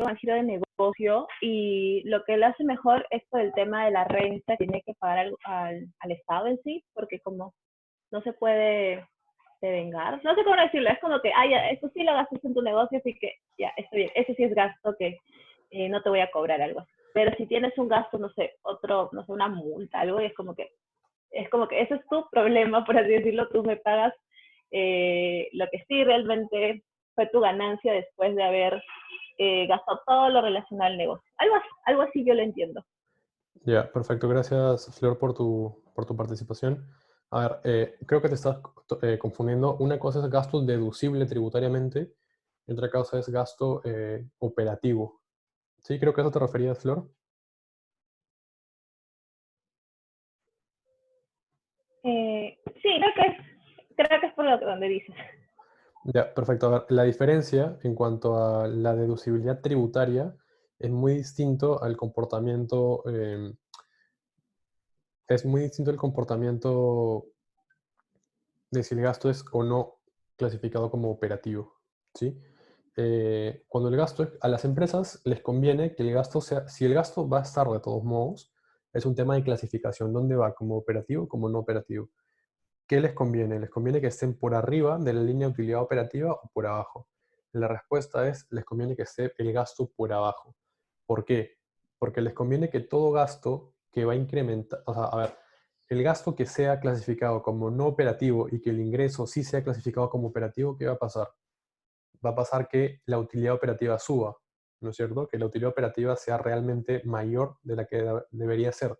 al giro de negocio y lo que lo hace mejor es por el tema de la renta, tiene que pagar al Estado en sí, porque como no se puede devengar, no sé cómo decirlo, es como que, ya, eso sí lo gastas en tu negocio, así que ya, está bien, eso sí es gasto que no te voy a cobrar algo así. Pero si tienes un gasto, no sé, otro, no sé, una multa, algo, es como que ese es tu problema, por así decirlo, tú me pagas lo que sí realmente fue tu ganancia después de haber gastado todo lo relacionado al negocio. Algo así yo lo entiendo. Ya, perfecto. Gracias, Flor, por tu participación. A ver, creo que te estás confundiendo. Una cosa es gasto deducible tributariamente y otra cosa es gasto operativo. Sí, creo que a eso te referías, Flor. Sí, creo que es por lo que donde dices. Ya, perfecto. A ver, la diferencia en cuanto a la deducibilidad tributaria es muy distinto al comportamiento, es muy distinto el comportamiento de si el gasto es o no clasificado como operativo, ¿sí? Cuando el gasto a las empresas les conviene que el gasto sea, si el gasto va a estar de todos modos, es un tema de clasificación, ¿dónde va? ¿Como operativo, como no operativo? ¿Qué les conviene? ¿Les conviene que estén por arriba de la línea de utilidad operativa o por abajo? La respuesta es, les conviene que esté el gasto por abajo. ¿Por qué? Porque les conviene que todo gasto que va a incrementar, o sea, a ver, el gasto que sea clasificado como no operativo y que el ingreso sí sea clasificado como operativo, ¿qué va a pasar? Va a pasar que la utilidad operativa suba, ¿no es cierto? Que la utilidad operativa sea realmente mayor de la que debería ser.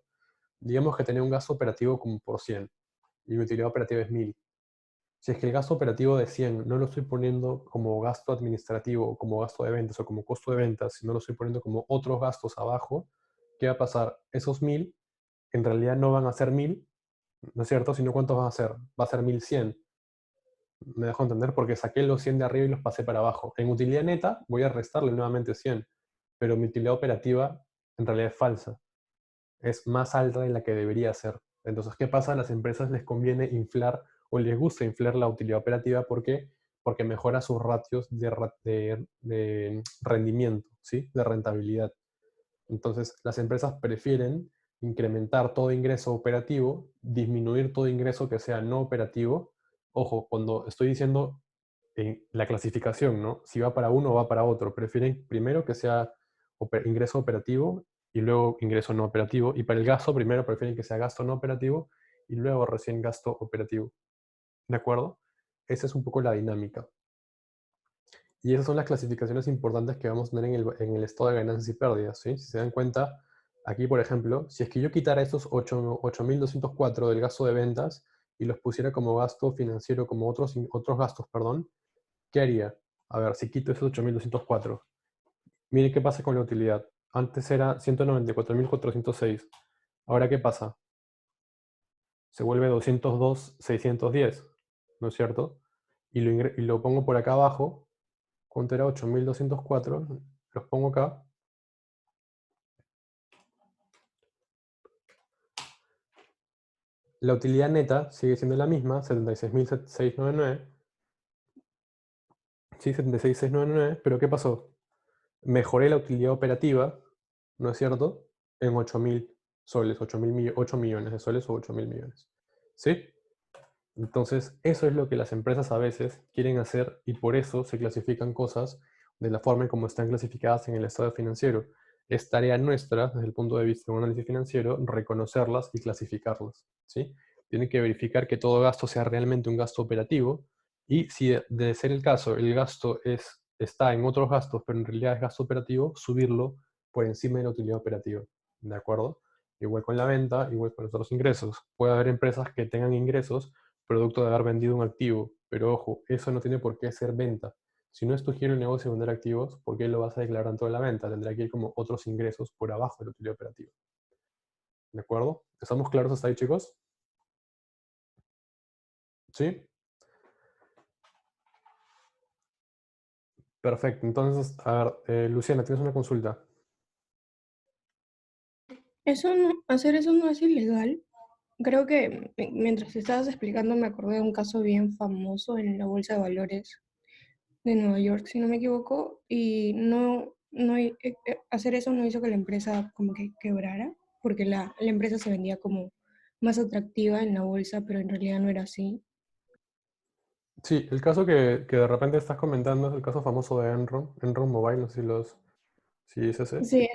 Digamos que tenía un gasto operativo como por 100 y mi utilidad operativa es 1000. Si es que el gasto operativo de 100 no lo estoy poniendo como gasto administrativo, o como gasto de ventas o como costo de ventas, sino lo estoy poniendo como otros gastos abajo, ¿qué va a pasar? Esos 1000 en realidad no van a ser 1000, ¿no es cierto? Sino ¿cuántos van a ser? Va a ser 1100. Me dejo entender porque saqué los 100 de arriba y los pasé para abajo. En utilidad neta voy a restarle nuevamente 100, pero mi utilidad operativa en realidad es falsa. Es más alta de la que debería ser. Entonces, ¿qué pasa? A las empresas les conviene inflar o les gusta inflar la utilidad operativa. ¿Por qué? Porque mejora sus ratios de rendimiento, ¿sí? De rentabilidad. Entonces, las empresas prefieren incrementar todo ingreso operativo, disminuir todo ingreso que sea no operativo. Ojo, cuando estoy diciendo la clasificación, ¿no? Si va para uno o va para otro. Prefieren primero que sea ingreso operativo y luego ingreso no operativo. Y para el gasto, primero prefieren que sea gasto no operativo y luego recién gasto operativo. ¿De acuerdo? Esa es un poco la dinámica. Y esas son las clasificaciones importantes que vamos a tener en el estado de ganancias y pérdidas, ¿sí? Si se dan cuenta, aquí, por ejemplo, si es que yo quitara estos 8.204 del gasto de ventas y los pusiera como gasto financiero, como otros gastos, perdón, ¿qué haría? A ver, si quito esos 8.204, mire qué pasa con la utilidad. Antes era 194.406. Ahora, ¿qué pasa? Se vuelve 202.610, ¿no es cierto? Y lo pongo por acá abajo. ¿Cuánto era? 8.204. Los pongo acá. La utilidad neta sigue siendo la misma, 76.699. Sí, 76.699. Pero ¿qué pasó? Mejoré la utilidad operativa, ¿no es cierto? En 8.000 soles, 8 millones de soles o 8.000 millones. ¿Sí? Entonces, eso es lo que las empresas a veces quieren hacer y por eso se clasifican cosas de la forma en como están clasificadas en el estado financiero. Es tarea nuestra, desde el punto de vista de un análisis financiero, reconocerlas y clasificarlas, ¿sí? Tienen que verificar que todo gasto sea realmente un gasto operativo y si de ser el caso, el gasto está en otros gastos, pero en realidad es gasto operativo, subirlo por encima de la utilidad operativa, ¿de acuerdo? Igual con la venta, igual con los otros ingresos. Puede haber empresas que tengan ingresos producto de haber vendido un activo. Pero ojo, eso no tiene por qué ser venta. Si no es tu giro de negocio vender activos, ¿por qué lo vas a declarar en toda la venta? Tendrá que ir como otros ingresos por abajo de la utilidad operativa. ¿De acuerdo? ¿Estamos claros hasta ahí, chicos? ¿Sí? Perfecto. Entonces, a ver, Luciana, tienes una consulta. Hacer eso no es ilegal. Creo que mientras estabas explicando me acordé de un caso bien famoso en la Bolsa de Valores de Nueva York, si no me equivoco, y hacer eso no hizo que la empresa como que quebrara, porque la empresa se vendía como más atractiva en la bolsa, pero en realidad no era así. Sí, el caso que de repente estás comentando es el caso famoso de Enron, Enron Mobile, no sé si es ese. Sí,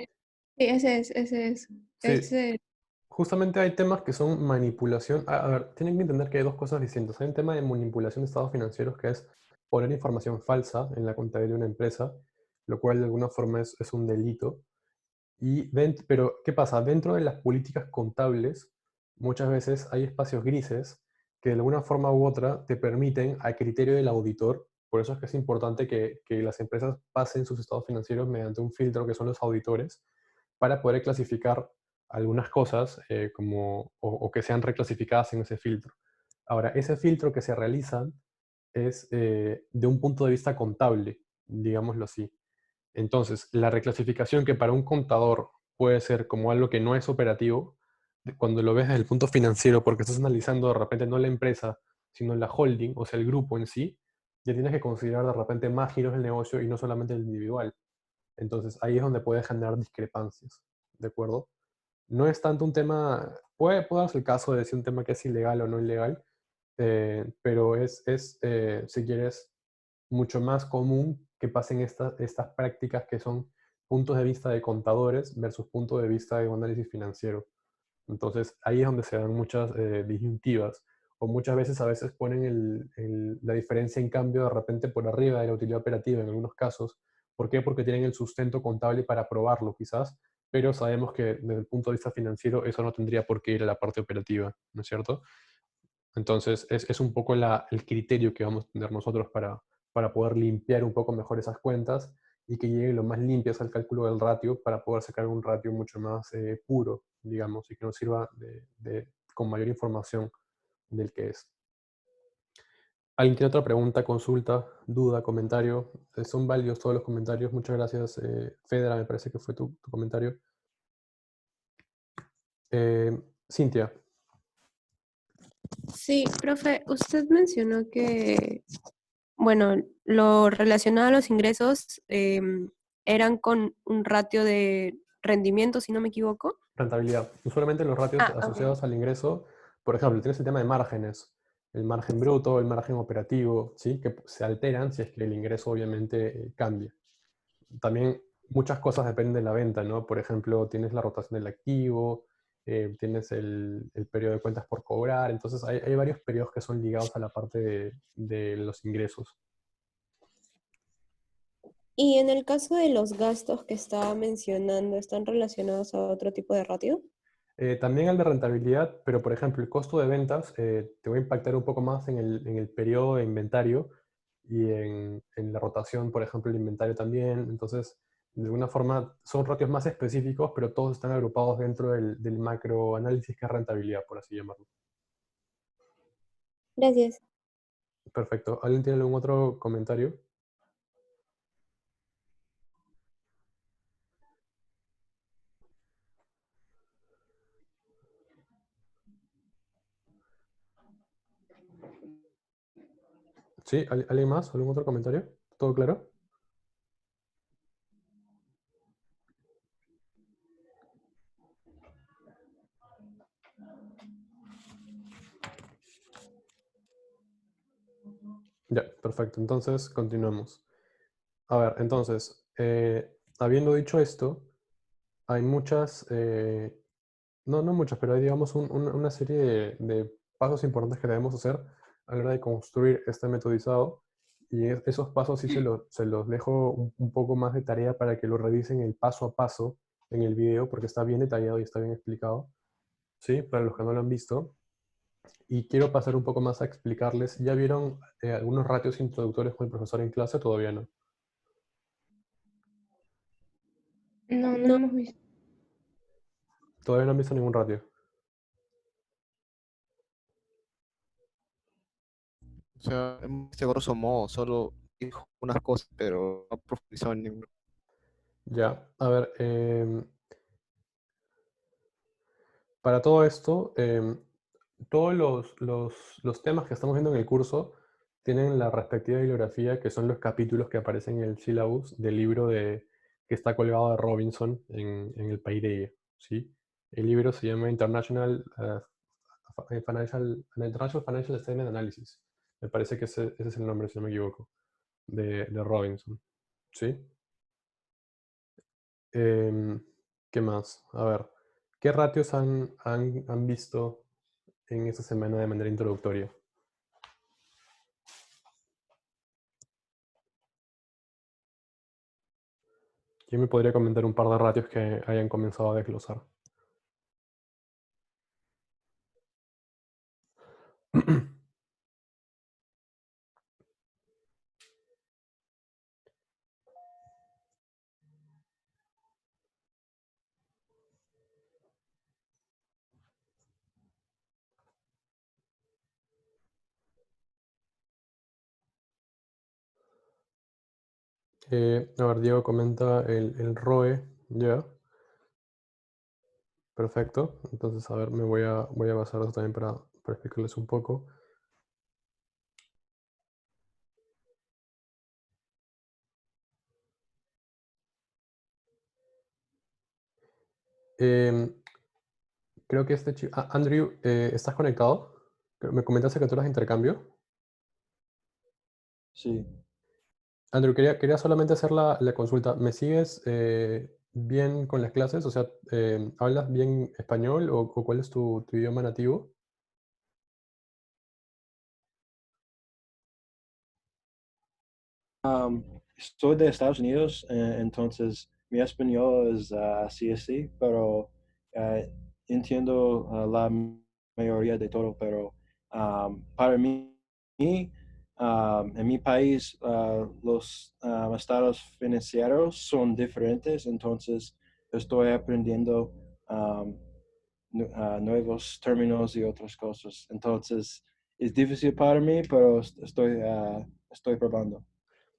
sí, ese es. Sí, Ese, justamente hay temas que son manipulación. A ver, tienen que entender que hay dos cosas distintas. Hay un tema de manipulación de estados financieros que es poner información falsa en la contabilidad de una empresa, lo cual de alguna forma es un delito. Pero, ¿qué pasa? Dentro de las políticas contables, muchas veces hay espacios grises que de alguna forma u otra te permiten, a criterio del auditor, por eso es que es importante que las empresas pasen sus estados financieros mediante un filtro que son los auditores, para poder clasificar algunas cosas o que sean reclasificadas en ese filtro. Ahora, ese filtro que se realiza es de un punto de vista contable, digámoslo así. Entonces, la reclasificación que para un contador puede ser como algo que no es operativo, cuando lo ves desde el punto financiero, porque estás analizando de repente no la empresa, sino la holding, o sea, el grupo en sí, ya tienes que considerar de repente más giros del negocio y no solamente el individual. Entonces, ahí es donde puede generar discrepancias, ¿de acuerdo? No es tanto un tema, puede darse el caso de decir un tema que es ilegal o no ilegal, pero si quieres, mucho más común que pasen estas prácticas que son puntos de vista de contadores versus puntos de vista de un análisis financiero. Entonces, ahí es donde se dan muchas disyuntivas, o muchas veces a veces ponen la diferencia en cambio de repente por arriba de la utilidad operativa en algunos casos. ¿Por qué? Porque tienen el sustento contable para probarlo quizás, pero sabemos que desde el punto de vista financiero eso no tendría por qué ir a la parte operativa, ¿no es cierto? Entonces, es un poco el criterio que vamos a tener nosotros para poder limpiar un poco mejor esas cuentas y que lleguen lo más limpias al cálculo del ratio para poder sacar un ratio mucho más puro, digamos, y que nos sirva con mayor información del que es. ¿Alguien tiene otra pregunta, consulta, duda, comentario? Son válidos todos los comentarios. Muchas gracias, Fedra, me parece que fue tu comentario. Cintia. Sí, profe, usted mencionó que, bueno, lo relacionado a los ingresos eran con un ratio de rendimiento, si no me equivoco. Rentabilidad. Usualmente los ratios Ah, ok. asociados al ingreso, por ejemplo, tienes el tema de márgenes, el margen bruto, el margen operativo, ¿sí? Que se alteran si es que el ingreso obviamente cambia. También muchas cosas dependen de la venta, ¿no? Por ejemplo, tienes la rotación del activo, tienes el periodo de cuentas por cobrar, entonces hay varios periodos que son ligados a la parte de los ingresos. Y en el caso de los gastos que estaba mencionando, ¿están relacionados a otro tipo de ratio? También el de rentabilidad, pero por ejemplo, el costo de ventas te va a impactar un poco más en el periodo de inventario y en la rotación, por ejemplo, el inventario también. Entonces, de alguna forma, son ratios más específicos, pero todos están agrupados dentro del macroanálisis que es rentabilidad, por así llamarlo. Gracias. Perfecto. ¿Alguien tiene algún otro comentario? ¿Sí? ¿Alguien más? ¿Algún otro comentario? ¿Todo claro? Ya, perfecto. Entonces, continuamos. A ver, entonces, habiendo dicho esto, hay muchas, no muchas, pero hay, digamos, una serie de pasos importantes que debemos hacer a la hora de construir este metodizado. Y esos pasos sí se los dejo un poco más de tarea para que lo revisen el paso a paso en el video, porque está bien detallado y está bien explicado, ¿sí? Para los que no lo han visto. Y quiero pasar un poco más a explicarles. ¿Ya vieron algunos ratios introductorios con el profesor en clase? Todavía no. no, no No, hemos visto. Todavía no han visto ningún ratio. O sea, este grosso modo solo dijo unas cosas, pero no profundizó en ninguna. Ya, a ver, para todo esto, todos los temas que estamos viendo en el curso tienen la respectiva bibliografía, que son los capítulos que aparecen en el syllabus del libro que está colgado de Robinson en el Paideia, ¿sí? El libro se llama International Financial Statement Analysis. Me parece que ese es el nombre, si no me equivoco, de Robinson, ¿sí? ¿Qué más? A ver, ¿qué ratios han visto en esta semana de manera introductoria? ¿Quién me podría comentar un par de ratios que hayan comenzado a desglosar? A ver, Diego comenta el ROE, ya. Perfecto. Entonces, a ver, voy a basar eso también para explicarles un poco. Em, Creo que este chico... Andrew, ¿estás conectado? Me comentaste que tú eras de intercambio. Sí, Andrew, quería solamente hacer la consulta. ¿Me sigues bien con las clases? O sea, ¿hablas bien español o cuál es tu idioma nativo? soy de Estados Unidos, entonces mi español es así, así, pero entiendo la mayoría de todo, pero para mí, en mi país, los estados financieros son diferentes, entonces estoy aprendiendo nuevos términos y otras cosas. Entonces, es difícil para mí, pero estoy probando.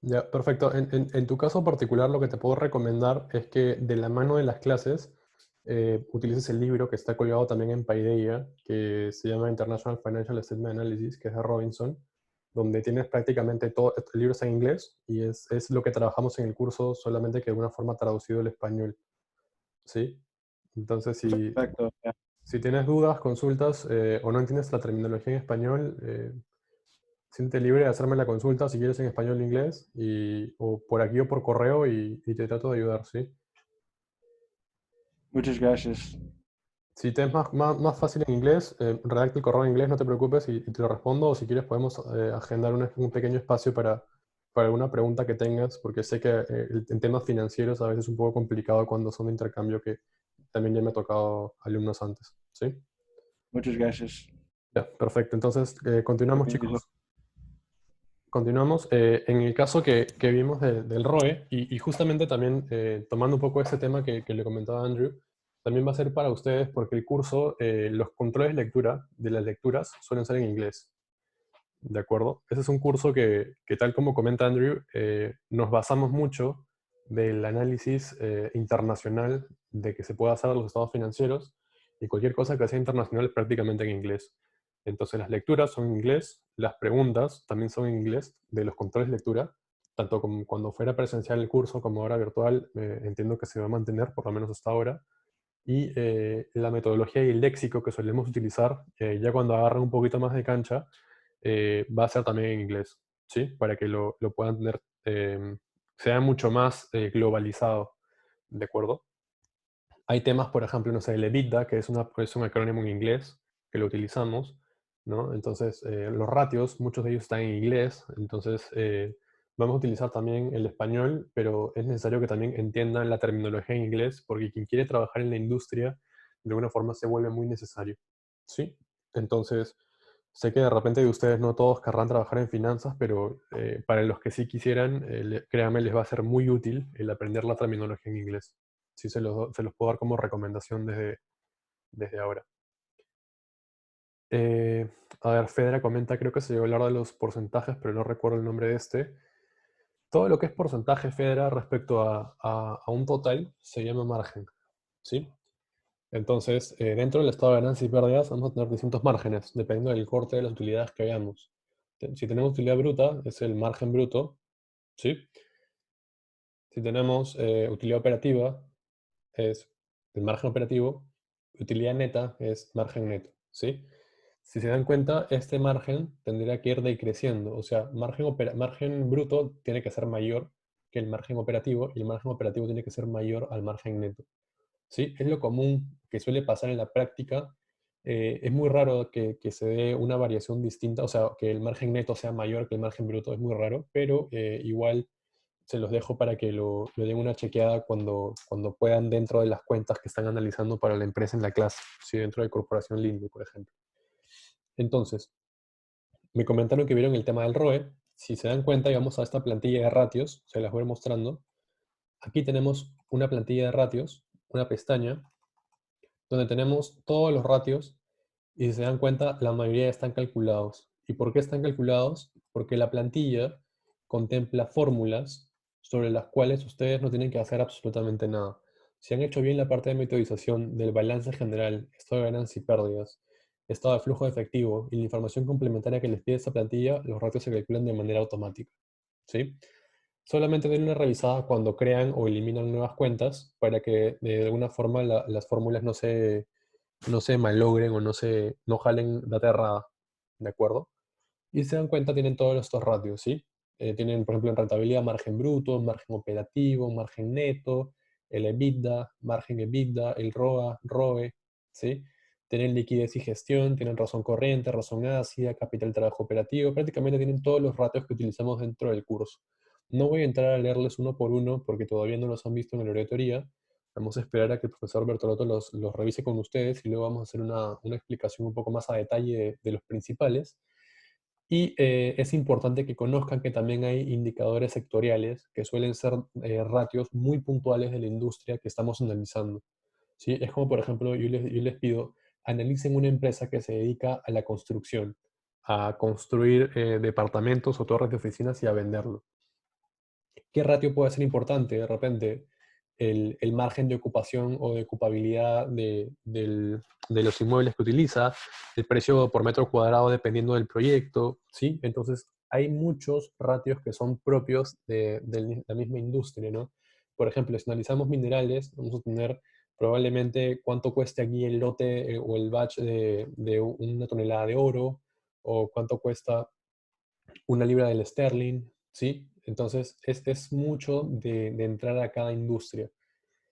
Ya, perfecto. En tu caso particular, lo que te puedo recomendar es que de la mano de las clases utilices el libro que está colgado también en Paideia, que se llama International Financial Statement Analysis, que es de Robinson, donde tienes prácticamente todo. El libro está en inglés y es lo que trabajamos en el curso, solamente que de una forma traducido al español. ¿Sí? Entonces, Perfecto. si tienes dudas, consultas o no entiendes la terminología en español, siéntete libre de hacerme la consulta si quieres en español o inglés, o por aquí o por correo y te trato de ayudar, ¿sí? Muchas gracias. Si te es más fácil en inglés, redacta el correo en inglés, no te preocupes y te lo respondo, o si quieres podemos agendar un pequeño espacio para alguna pregunta que tengas, porque sé que en temas financieros a veces es un poco complicado cuando son de intercambio, que también ya me ha tocado alumnos antes, ¿sí? Muchas gracias. Ya, perfecto. Entonces, continuamos, Permiso. chicos. Continuamos. En el caso que vimos del ROE, y justamente también tomando un poco ese tema que le comentaba Andrew, también va a ser para ustedes porque el curso, los controles de lectura de las lecturas suelen ser en inglés. ¿De acuerdo? Ese es un curso que tal como comenta Andrew, nos basamos mucho del análisis internacional de que se puede hacer de los estados financieros y cualquier cosa que sea internacional es prácticamente en inglés. Entonces las lecturas son en inglés, las preguntas también son en inglés de los controles de lectura, tanto como cuando fuera presencial el curso como ahora virtual, entiendo que se va a mantener por lo menos hasta ahora. Y la metodología y el léxico que solemos utilizar, ya cuando agarran un poquito más de cancha, va a ser también en inglés, ¿sí? Para que lo puedan tener, sea mucho más globalizado, ¿de acuerdo? Hay temas, por ejemplo, no sé, el EBITDA, que es un acrónimo en inglés, que lo utilizamos, ¿no? Entonces, los ratios, muchos de ellos están en inglés, entonces vamos a utilizar también el español, pero es necesario que también entiendan la terminología en inglés, porque quien quiere trabajar en la industria, de alguna forma se vuelve muy necesario, ¿sí? Entonces, sé que de repente de ustedes no todos querrán trabajar en finanzas, pero para los que sí quisieran, créanme, les va a ser muy útil el aprender la terminología en inglés. Sí, se los puedo dar como recomendación desde ahora. Eh, a ver, Fedra comenta, creo que se llegó a hablar de los porcentajes, pero no recuerdo el nombre de este. Todo lo que es porcentaje, Fedra, respecto a un total, se llama margen, ¿sí? Entonces, dentro del estado de ganancias y pérdidas vamos a tener distintos márgenes, dependiendo del corte de las utilidades que hayamos. Si tenemos utilidad bruta, es el margen bruto, ¿sí? Si tenemos utilidad operativa, es el margen operativo, utilidad neta es margen neto, ¿sí? Si se dan cuenta, este margen tendría que ir decreciendo, o sea, margen bruto tiene que ser mayor que el margen operativo y el margen operativo tiene que ser mayor al margen neto, ¿sí? Es lo común que suele pasar en la práctica. Es muy raro que se dé una variación distinta, o sea, que el margen neto sea mayor que el margen bruto, es muy raro, pero igual se los dejo para que lo den una chequeada cuando puedan dentro de las cuentas que están analizando para la empresa en la clase, ¿sí? Dentro de Corporación Linde, por ejemplo. Entonces, me comentaron que vieron el tema del ROE. Si se dan cuenta, y vamos a esta plantilla de ratios, se las voy mostrando. Aquí tenemos una plantilla de ratios, una pestaña, donde tenemos todos los ratios y si se dan cuenta, la mayoría están calculados. ¿Y por qué están calculados? Porque la plantilla contempla fórmulas sobre las cuales ustedes no tienen que hacer absolutamente nada. Si han hecho bien la parte de metodización del balance general, estado de ganancias y pérdidas, estado de flujo de efectivo y la información complementaria que les pide esta plantilla, los ratios se calculan de manera automática. ¿Sí? Solamente den una revisada cuando crean o eliminan nuevas cuentas para que de alguna forma las fórmulas no se malogren o no jalen data errada, ¿de acuerdo? Y si se dan cuenta, tienen todos estos ratios, ¿sí? Tienen, por ejemplo, en rentabilidad, margen bruto, margen operativo, margen neto, el EBITDA, margen EBITDA, el ROA, ROE, ¿sí? Tienen liquidez y gestión, tienen razón corriente, razón ácida, capital trabajo operativo, prácticamente tienen todos los ratios que utilizamos dentro del curso. No voy a entrar a leerles uno por uno porque todavía no los han visto en el área de teoría. Vamos a esperar a que el profesor Bertolotto los revise con ustedes y luego vamos a hacer una explicación un poco más a detalle de los principales. Y es importante que conozcan que también hay indicadores sectoriales que suelen ser ratios muy puntuales de la industria que estamos analizando, ¿sí? Es como, por ejemplo, yo les pido, analicen una empresa que se dedica a la construcción, a construir departamentos o torres de oficinas y a venderlo. ¿Qué ratio puede ser importante? De repente, el margen de ocupación o de ocupabilidad de los inmuebles que utiliza, el precio por metro cuadrado dependiendo del proyecto, ¿sí? Entonces, hay muchos ratios que son propios de la misma industria, ¿no? Por ejemplo, si analizamos minerales, vamos a tener probablemente cuánto cueste aquí el lote o el batch de una tonelada de oro, o cuánto cuesta una libra del sterling, ¿sí? Entonces, es mucho de entrar a cada industria,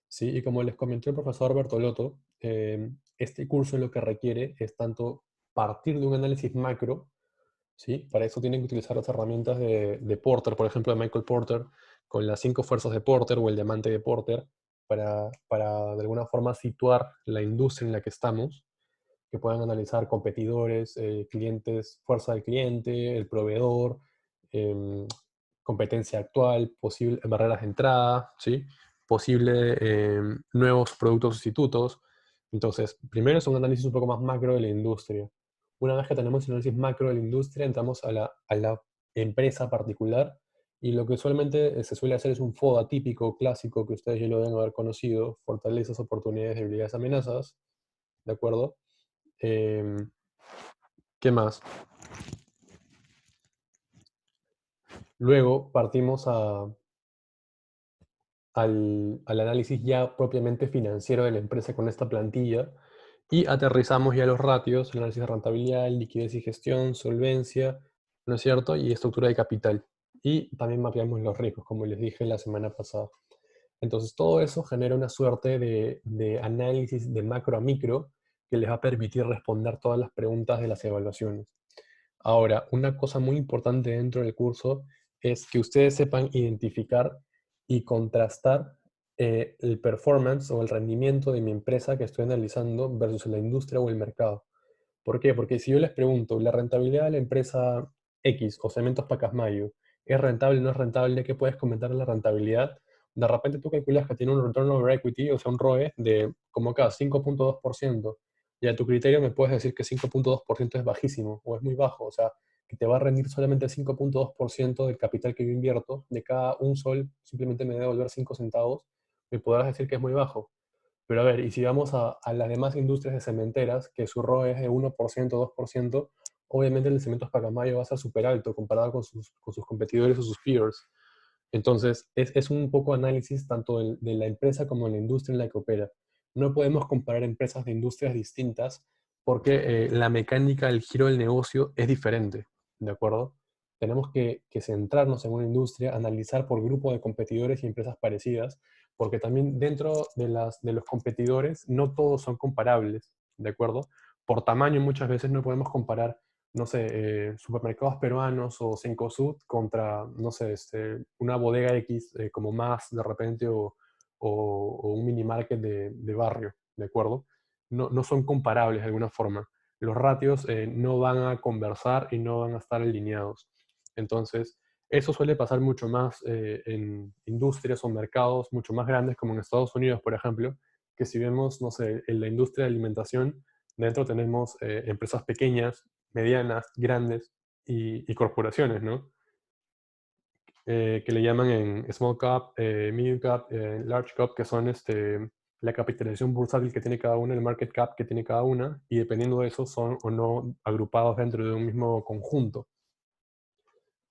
¿sí? Y como les comentó el profesor Bertolotto, este curso lo que requiere es tanto partir de un análisis macro, ¿sí? Para eso tienen que utilizar las herramientas de Porter, por ejemplo, de Michael Porter, con las 5 fuerzas de Porter o el diamante de Porter, para de alguna forma situar la industria en la que estamos, que puedan analizar competidores, clientes, fuerza del cliente, el proveedor, em, competencia actual, posible, barreras de entrada, ¿sí? Posible nuevos productos sustitutos. Entonces, primero es un análisis un poco más macro de la industria. Una vez que tenemos el análisis macro de la industria, entramos a la empresa particular y lo que usualmente se suele hacer es un FODA típico, clásico, que ustedes ya lo deben haber conocido, fortalezas, oportunidades, debilidades, amenazas, ¿de acuerdo? ¿Qué más? Luego partimos al análisis ya propiamente financiero de la empresa con esta plantilla y aterrizamos ya los ratios, el análisis de rentabilidad, liquidez y gestión, solvencia, ¿no es cierto? Y estructura de capital. Y también mapeamos los riesgos, como les dije la semana pasada. Entonces todo eso genera una suerte de análisis de macro a micro que les va a permitir responder todas las preguntas de las evaluaciones. Ahora, una cosa muy importante dentro del curso es que ustedes sepan identificar y contrastar el performance o el rendimiento de mi empresa que estoy analizando versus la industria o el mercado. ¿Por qué? Porque si yo les pregunto, ¿la rentabilidad de la empresa X o Cementos Pacasmayo es rentable o no es rentable? ¿Qué puedes comentar de la rentabilidad? De repente tú calculas que tiene un return over equity, o sea, un ROE de como acá 5.2%. Y a tu criterio me puedes decir que 5.2% es bajísimo o es muy bajo. O sea, que te va a rendir solamente el 5.2% del capital que yo invierto. De cada un sol simplemente me debe devolver 5 centavos. Me podrás decir que es muy bajo. Pero a ver, y si vamos a las demás industrias de cementeras, que su ROE es de 1%, 2%, obviamente el de Cementos Pacamayo va a ser súper alto comparado con sus competidores o sus peers. Entonces, es un poco análisis tanto de la empresa como de la industria en la que opera. No podemos comparar empresas de industrias distintas porque la mecánica, el giro del negocio es diferente, ¿de acuerdo? Tenemos que centrarnos en una industria, analizar por grupo de competidores y empresas parecidas, porque también dentro de los competidores no todos son comparables, ¿de acuerdo? Por tamaño muchas veces no podemos comparar, no sé, supermercados peruanos o Cencosud contra, no sé, una bodega X como más de repente o un mini market de barrio, ¿de acuerdo? No son comparables de alguna forma. Los ratios no van a conversar y no van a estar alineados. Entonces, eso suele pasar mucho más en industrias o mercados mucho más grandes como en Estados Unidos, por ejemplo, que si vemos, no sé, en la industria de alimentación, dentro tenemos empresas pequeñas, medianas, grandes y corporaciones, ¿no? Que le llaman en small cap, medium cap, large cap, que son la capitalización bursátil que tiene cada una, el market cap que tiene cada una, y dependiendo de eso son o no agrupados dentro de un mismo conjunto.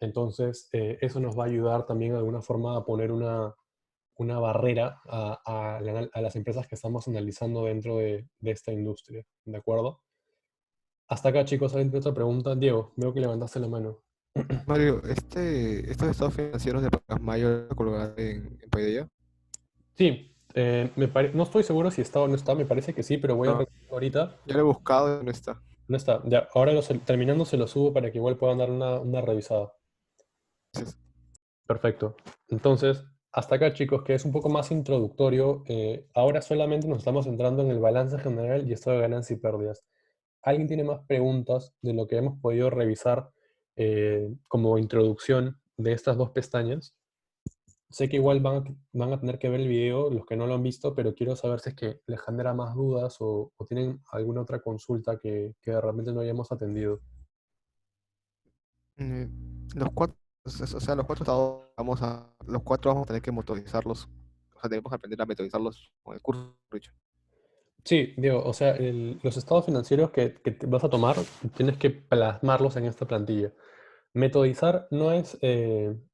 Entonces, eso nos va a ayudar también de alguna forma a poner una barrera a las empresas que estamos analizando dentro de esta industria, ¿de acuerdo? Hasta acá, chicos, ¿alguien tiene otra pregunta? Diego, veo que levantaste la mano. Mario, estos estados financieros de Pacasmayo colgar en Paideia. Sí, no estoy seguro si está o no está, me parece que sí, pero voy a No, revisar ahorita. ya lo he buscado y no está. No está, ya, ahora terminando se lo subo para que igual puedan dar una revisada. Entonces, Perfecto. Entonces, hasta acá, chicos, que es un poco más introductorio. Ahora solamente nos estamos centrando en el balance general y estado de ganancias y pérdidas. ¿Alguien tiene más preguntas de lo que hemos podido revisar como introducción de estas dos pestañas? Sé que igual van a tener que ver el video los que no lo han visto, pero quiero saber si es que les genera más dudas o tienen alguna otra consulta que realmente no hayamos atendido. eh, los cuatro, o sea, los cuatro estados, los cuatro vamos a tener que motorizarlos. O sea, tenemos que aprender a metodizarlos con el curso, dicho. Sí, Diego, o sea, los estados financieros que te vas a tomar, tienes que plasmarlos en esta plantilla. Metodizar no es,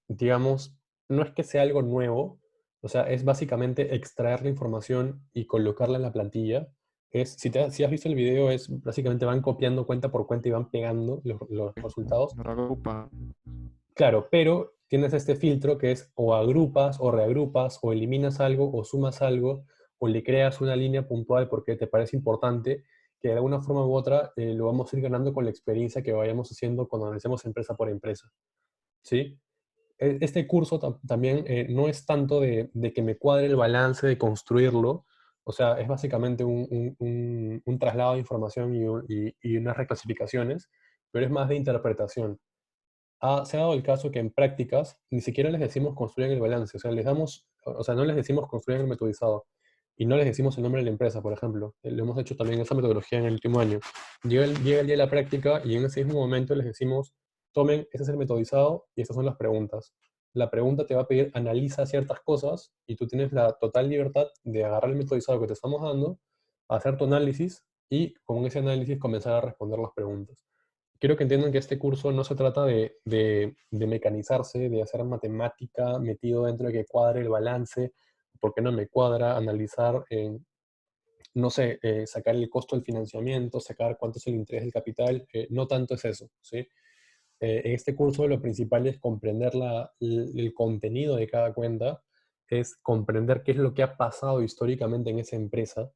digamos, no es que sea algo nuevo, o sea, es básicamente extraer la información y colocarla en la plantilla. Si has visto el video, es básicamente van copiando cuenta por cuenta y van pegando los resultados. Nos agrupa. Claro, pero tienes este filtro que es o agrupas o reagrupas o eliminas algo o sumas algo o le creas una línea puntual porque te parece importante que de alguna forma u otra lo vamos a ir ganando con la experiencia que vayamos haciendo cuando analicemos empresa por empresa. ¿Sí? Este curso también no es tanto de que me cuadre el balance, de construirlo, o sea, es básicamente un traslado de información y unas reclasificaciones, pero es más de interpretación. Se ha dado el caso que en prácticas ni siquiera les decimos construyan el balance, o sea, o sea, no les decimos construyan el metodizado y no les decimos el nombre de la empresa, por ejemplo. Lo hemos hecho también esa metodología en el último año. Llega el día de la práctica y en ese mismo momento les decimos, tomen, este es el metodizado y estas son las preguntas. La pregunta te va a pedir, analiza ciertas cosas y tú tienes la total libertad de agarrar el metodizado que te estamos dando, hacer tu análisis y con ese análisis comenzar a responder las preguntas. Quiero que entiendan que este curso no se trata de mecanizarse, de hacer matemática metido dentro de que cuadre el balance, por qué no me cuadra, analizar, no sé, sacar el costo del financiamiento, sacar cuánto es el interés del capital, no tanto es eso, ¿sí? En este curso lo principal es comprender el contenido de cada cuenta, es comprender qué es lo que ha pasado históricamente en esa empresa,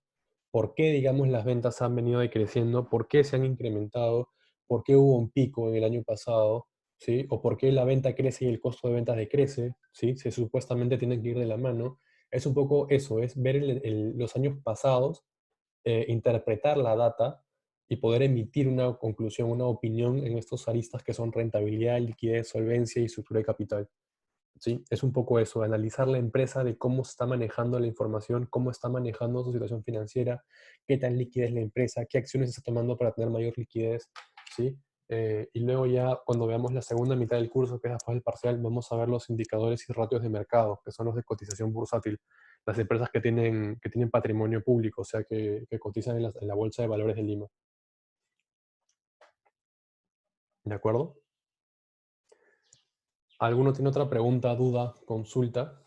por qué, digamos, las ventas han venido decreciendo, por qué se han incrementado, por qué hubo un pico en el año pasado, ¿sí? O por qué la venta crece y el costo de ventas decrece, ¿sí? Se supuestamente tienen que ir de la mano. Es un poco eso, es ver los años pasados, interpretar la data y poder emitir una conclusión, una opinión en estos aristas que son rentabilidad, liquidez, solvencia y estructura de capital. ¿Sí? Es un poco eso, analizar la empresa de cómo está manejando la información, cómo está manejando su situación financiera, qué tan líquida es la empresa, qué acciones está tomando para tener mayor liquidez, ¿sí? Y luego ya cuando veamos la segunda mitad del curso, que es después del parcial, vamos a ver los indicadores y ratios de mercado, que son los de cotización bursátil, las empresas que tienen patrimonio público, o sea, que cotizan en la Bolsa de Valores de Lima. ¿De acuerdo? ¿Alguno tiene otra pregunta, duda, consulta?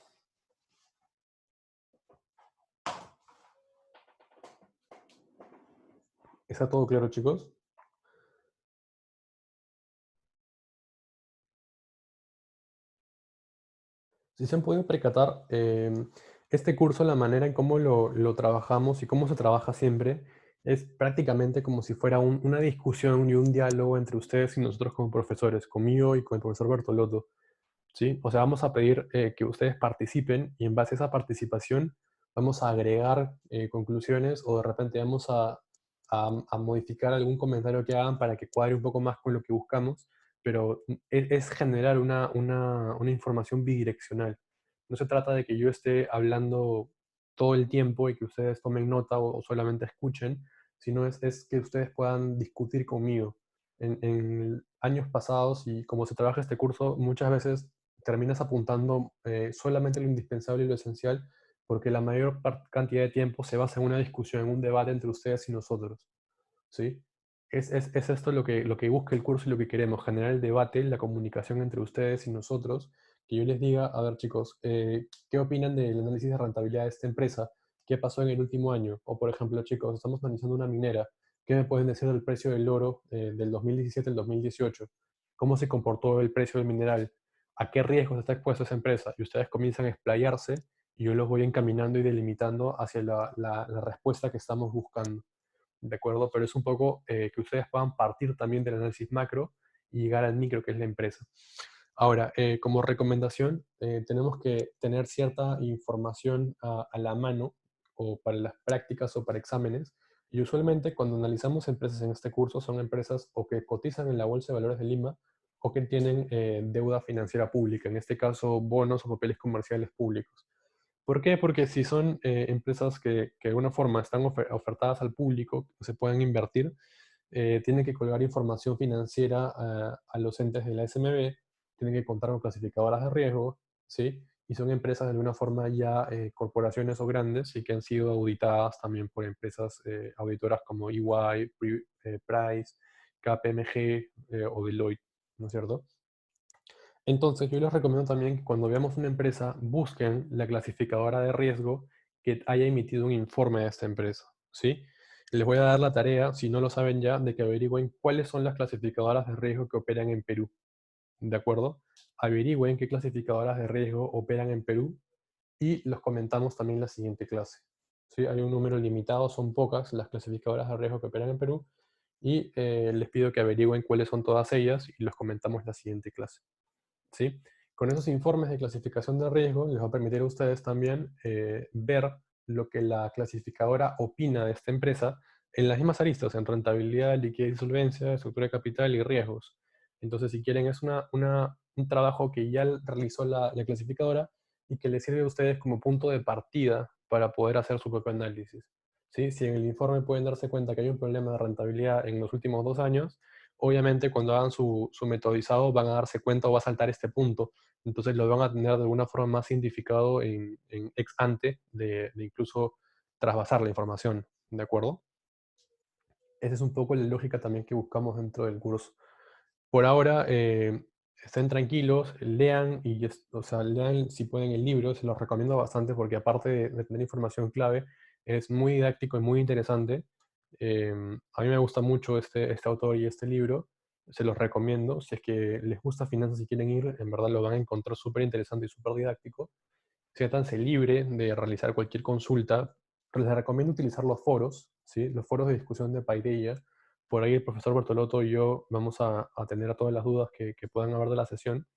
¿Está todo claro, chicos? Si se han podido percatar, este curso, la manera en cómo lo trabajamos y cómo se trabaja siempre, es prácticamente como si fuera una discusión y un diálogo entre ustedes y nosotros como profesores, conmigo y con el profesor Bertolotto, ¿sí? O sea, vamos a pedir que ustedes participen y en base a esa participación vamos a agregar conclusiones o de repente vamos a modificar algún comentario que hagan para que cuadre un poco más con lo que buscamos, pero es generar una información bidireccional. No se trata de que yo esté hablando todo el tiempo y que ustedes tomen nota o solamente escuchen, sino es que ustedes puedan discutir conmigo. En años pasados y como se trabaja este curso, muchas veces terminas apuntando solamente lo indispensable y lo esencial, porque la mayor cantidad de tiempo se basa en una discusión, en un debate entre ustedes y nosotros, ¿sí? Es esto lo que busca el curso y lo que queremos, generar el debate, la comunicación entre ustedes y nosotros, que yo les diga, a ver chicos, ¿qué opinan del análisis de rentabilidad de esta empresa? ¿Qué pasó en el último año? O por ejemplo, chicos, estamos analizando una minera, ¿qué me pueden decir del precio del oro del 2017 al 2018? ¿Cómo se comportó el precio del mineral? ¿A qué riesgos está expuesta esa empresa? Y ustedes comienzan a explayarse y yo los voy encaminando y delimitando hacia la respuesta que estamos buscando. ¿De acuerdo? Pero es un poco que ustedes puedan partir también del análisis macro y llegar al micro, que es la empresa. Ahora, como recomendación, tenemos que tener cierta información a la mano o para las prácticas o para exámenes. Y usualmente cuando analizamos empresas en este curso son empresas o que cotizan en la Bolsa de Valores de Lima o que tienen deuda financiera pública, en este caso bonos o papeles comerciales públicos. ¿Por qué? Porque si son empresas que de alguna forma están ofertadas al público, que se pueden invertir, tienen que colgar información financiera a los entes de la SMB, tienen que contar con clasificadoras de riesgo, ¿sí? Y son empresas de alguna forma ya corporaciones o grandes y que han sido auditadas también por empresas auditoras como EY, Price, KPMG o Deloitte, ¿no es cierto? Entonces, yo les recomiendo también que cuando veamos una empresa, busquen la clasificadora de riesgo que haya emitido un informe de esta empresa, ¿sí? Les voy a dar la tarea, si no lo saben ya, de que averigüen cuáles son las clasificadoras de riesgo que operan en Perú, ¿de acuerdo? Averigüen qué clasificadoras de riesgo operan en Perú y los comentamos también en la siguiente clase, ¿sí? Hay un número limitado, son pocas las clasificadoras de riesgo que operan en Perú y les pido que averigüen cuáles son todas ellas y los comentamos en la siguiente clase. ¿Sí? Con esos informes de clasificación de riesgo les va a permitir a ustedes también ver lo que la clasificadora opina de esta empresa en las mismas aristas, en rentabilidad, liquidez y solvencia, estructura de capital y riesgos. Entonces, si quieren, es un trabajo que ya realizó la clasificadora y que les sirve a ustedes como punto de partida para poder hacer su propio análisis. ¿Sí? Si en el informe pueden darse cuenta que hay un problema de rentabilidad en los últimos 2 años, obviamente cuando hagan su metodizado van a darse cuenta o va a saltar este punto. Entonces lo van a tener de alguna forma más identificado en ex ante de incluso trasvasar la información. ¿De acuerdo? Esa es un poco la lógica también que buscamos dentro del curso. Por ahora, estén tranquilos, lean y, o sea, lean si pueden el libro, se los recomiendo bastante porque aparte de tener información clave, es muy didáctico y muy interesante. A mí me gusta mucho este autor y este libro, se los recomiendo. Si es que les gusta finanzas y quieren ir, en verdad lo van a encontrar súper interesante y súper didáctico. Siéntanse libre de realizar cualquier consulta. Les recomiendo utilizar los foros, ¿sí? Los foros de discusión de Paideia. Por ahí el profesor Bertolotto y yo vamos a atender a todas las dudas que puedan haber de la sesión.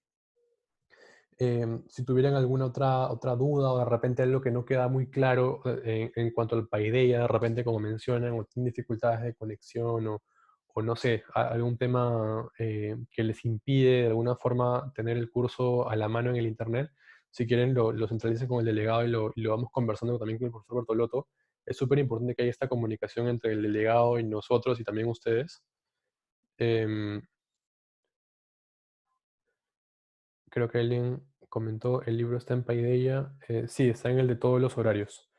Si tuvieran alguna otra duda o de repente algo que no queda muy claro en cuanto al Paideia, de repente como mencionan, o tienen dificultades de conexión o no sé, algún tema que les impide de alguna forma tener el curso a la mano en el internet, si quieren lo centralicen con el delegado y lo vamos conversando también con el profesor Bertolotto. Es súper importante que haya esta comunicación entre el delegado y nosotros y también ustedes. Em, Creo que alguien comentó, el libro está en Paideia. Sí, está en el de todos los horarios.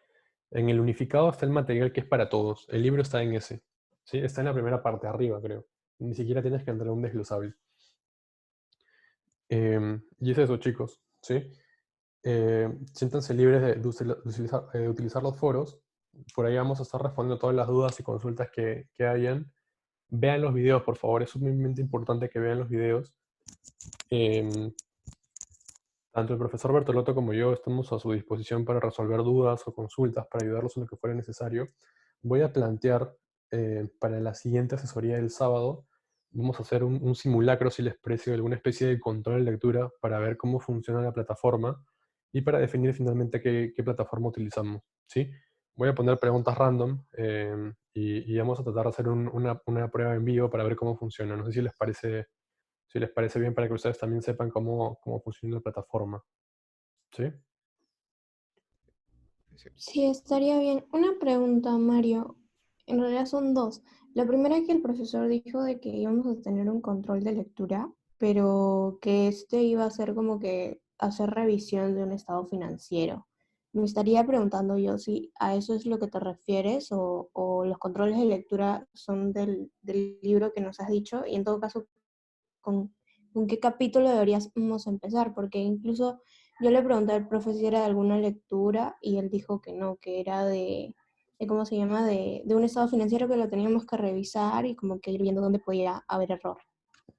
En el unificado está el material que es para todos. El libro está en ese. ¿Sí? Está en la primera parte, arriba, creo. Ni siquiera tienes que entrar a un desglosable. Y es eso, chicos, ¿sí? Siéntanse libres de utilizar los foros. Por ahí vamos a estar respondiendo todas las dudas y consultas que hayan. Vean los videos, por favor. Es sumamente importante que vean los videos. Tanto el profesor Bertolotto como yo estamos a su disposición para resolver dudas o consultas, para ayudarlos en lo que fuera necesario. Voy a plantear para la siguiente asesoría del sábado, vamos a hacer un simulacro, si les parece, alguna especie de control de lectura para ver cómo funciona la plataforma y para definir finalmente qué plataforma utilizamos, ¿sí? Voy a poner preguntas random y vamos a tratar de hacer una prueba en vivo para ver cómo funciona. No sé si les parece bien para que ustedes también sepan cómo funciona la plataforma. ¿Sí? Sí. Sí, estaría bien. Una pregunta, Mario. En realidad son dos. La primera es que el profesor dijo de que íbamos a tener un control de lectura, pero que este iba a ser como que hacer revisión de un estado financiero. Me estaría preguntando yo si a eso es lo que te refieres o los controles de lectura son del libro que nos has dicho y en todo caso con qué capítulo deberíamos empezar, porque incluso yo le pregunté al profesor si era de alguna lectura y él dijo que no, que era de ¿cómo se llama? De un estado financiero que lo teníamos que revisar y como que ir viendo dónde podía haber error.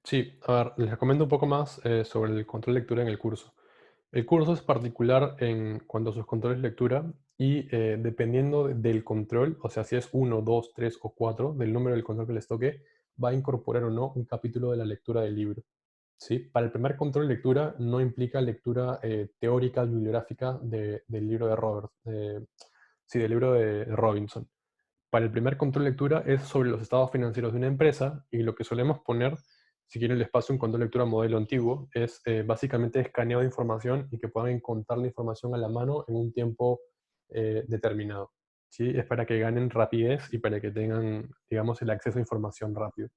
Sí, a ver, les recomiendo un poco más sobre el control de lectura en el curso. El curso es particular en cuanto a sus controles de lectura y dependiendo del control, o sea, si es 1, 2, 3 o 4, del número del control que les toque, va a incorporar o no un capítulo de la lectura del libro. ¿Sí? Para el primer control de lectura no implica lectura teórica, bibliográfica del libro de sí, del libro de Robinson. Para el primer control de lectura es sobre los estados financieros de una empresa y lo que solemos poner, si quieren les paso un control de lectura modelo antiguo, es básicamente escaneo de información y que puedan encontrar la información a la mano en un tiempo determinado. ¿Sí? Es para que ganen rapidez y para que tengan, digamos, el acceso a información rápido.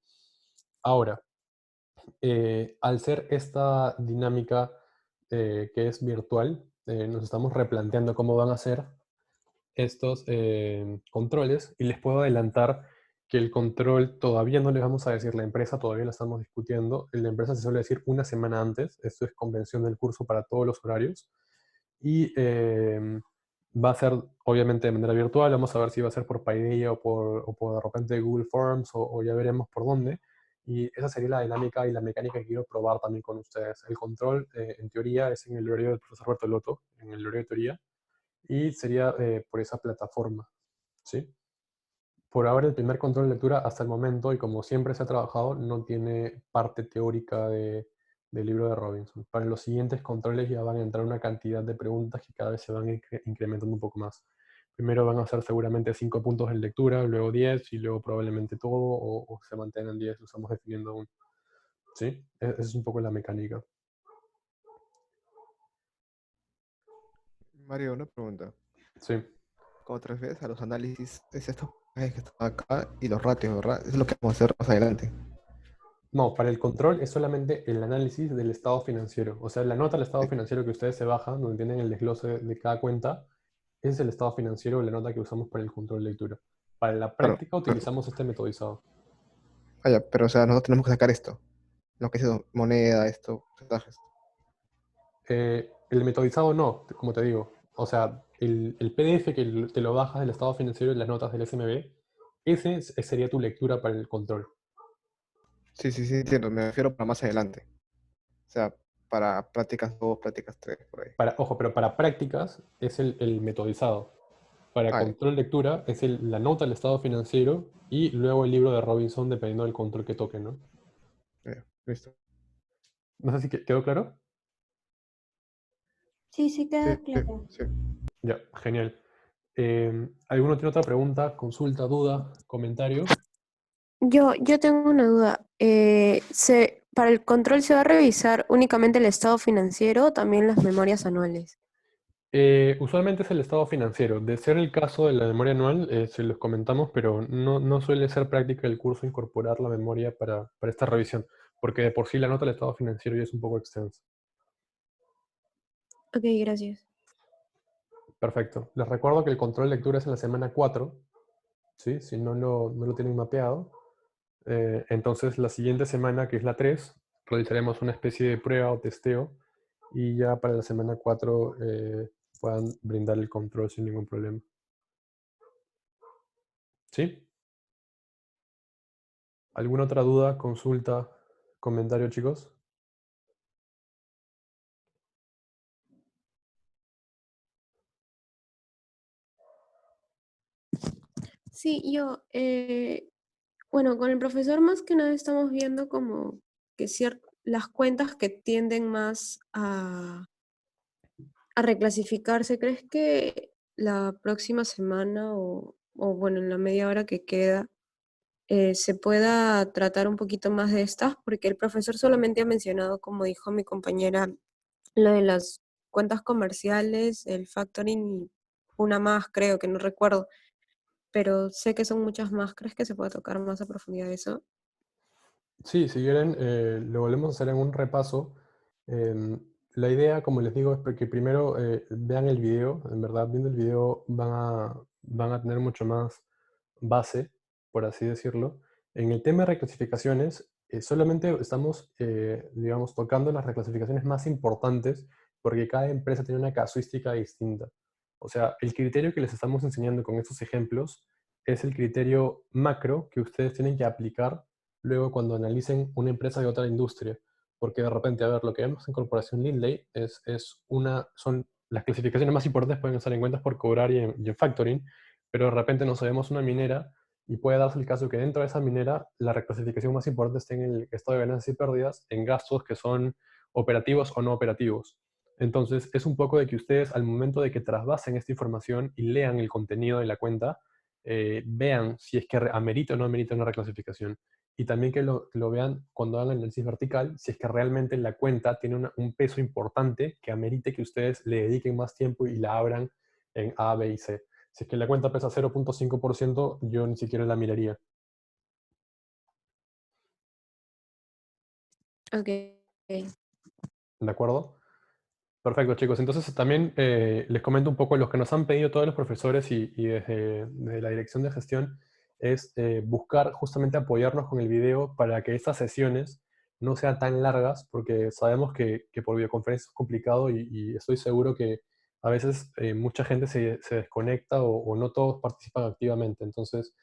Ahora, al ser esta dinámica que es virtual, nos estamos replanteando cómo van a ser estos controles y les puedo adelantar que el control todavía no les vamos a decir la empresa, todavía lo estamos discutiendo. La empresa se suele decir una semana antes, esto es convención del curso para todos los horarios y va a ser obviamente de manera virtual, vamos a ver si va a ser por Paideia o por de repente Google Forms o ya veremos por dónde. Y esa sería la dinámica y la mecánica que quiero probar también con ustedes. El control, en teoría, es en el horario del profesor Bertolotto, en el horario de teoría, y sería por esa plataforma, ¿sí? Por ahora el primer control de lectura hasta el momento, y como siempre se ha trabajado, no tiene parte teórica del libro de Robinson. Para los siguientes controles ya van a entrar una cantidad de preguntas que cada vez se van incrementando un poco más. Primero van a ser seguramente 5 puntos en lectura, luego 10 y luego probablemente todo, o se mantengan 10, lo estamos definiendo aún. ¿Sí? Esa es un poco la mecánica. Mario, una pregunta. Sí. Como te refieres a los análisis, es estos personajes que están acá y los ratios, ¿verdad? Eso es lo que vamos a hacer más adelante. No, para el control es solamente el análisis del estado financiero. O sea, la nota del estado financiero que ustedes se bajan, donde tienen el desglose de cada cuenta, ese es el estado financiero de la nota que usamos para el control de lectura. Para la Claro, práctica utilizamos este metodizado. pero o sea, nosotros tenemos que sacar esto. Lo que es moneda, esto, porcentajes. El metodizado no, como te digo. O sea, el PDF que te lo bajas del estado financiero y las notas del SMB, sería tu lectura para el control. Sí, sí, sí, entiendo. Me refiero para más adelante. O sea, para prácticas 2, prácticas 3, por ahí. Ojo, pero para prácticas es el metodizado. Para Ah, ya, control lectura es la nota del estado financiero y luego el libro de Robinson dependiendo del control que toque, ¿no? ya, listo. No sé si quedó claro. Sí, sí Sí, queda sí, claro. sí. Ya, genial. ¿Alguno tiene otra pregunta, consulta, duda, comentario? Yo tengo una duda. ¿Para el control se va a revisar únicamente el estado financiero o también las memorias anuales? Usualmente es el estado financiero. De ser el caso de la memoria anual, se los comentamos, pero no suele ser práctica el curso incorporar la memoria para esta revisión, porque de por sí la nota del estado financiero ya es un poco extensa. Ok, gracias. Perfecto. Les recuerdo que el control de lectura es en la semana 4, ¿sí? Si no lo tienen mapeado. Entonces, la siguiente semana, que es la 3, realizaremos una especie de prueba o testeo y ya para la semana 4 puedan brindar el control sin ningún problema. ¿Sí? ¿Alguna otra duda, consulta, comentario, chicos? Sí, bueno, con el profesor más que nada estamos viendo como que las cuentas que tienden más a reclasificarse. ¿Crees que la próxima semana o bueno, en la media hora que queda, se pueda tratar un poquito más de estas? Porque el profesor solamente ha mencionado, como dijo mi compañera, lo de las cuentas comerciales, el factoring y una más, creo que no recuerdo, pero sé que son muchas más. ¿Crees que se puede tocar más a profundidad eso? Sí, si quieren, lo volvemos a hacer en un repaso. Em, la idea, como les digo, es que primero vean el video. En verdad, viendo el video van a tener mucho más base, por así decirlo. En el tema de reclasificaciones, solamente estamos, digamos, tocando las reclasificaciones más importantes porque cada empresa tiene una casuística distinta. O sea, el criterio que les estamos enseñando con estos ejemplos es el criterio macro que ustedes tienen que aplicar luego cuando analicen una empresa de otra industria. Porque de repente, a ver, lo que vemos en Corporación Lindley son las clasificaciones más importantes pueden estar en cuentas por cobrar y en factoring, pero de repente no sabemos una minera y puede darse el caso que dentro de esa minera la reclasificación más importante esté en el estado de ganancias y pérdidas, en gastos que son operativos o no operativos. Entonces, es un poco de que ustedes al momento de que trasvasen esta información y lean el contenido de la cuenta, vean si es que amerita o no amerita una reclasificación. Y también que lo vean cuando hagan el análisis vertical, si es que realmente la cuenta tiene un peso importante que amerite que ustedes le dediquen más tiempo y la abran en A, B y C. Si es que la cuenta pesa 0.5%, yo ni siquiera la miraría. Ok. ¿De acuerdo? Perfecto, chicos. Entonces también les comento un poco los que nos han pedido todos los profesores y desde la dirección de gestión es buscar justamente apoyarnos con el video para que estas sesiones no sean tan largas, porque sabemos que por videoconferencia es complicado y estoy seguro que a veces mucha gente se desconecta o no todos participan activamente. Entonces,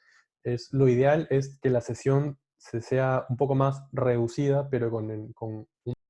lo ideal es que la sesión sea un poco más reducida, pero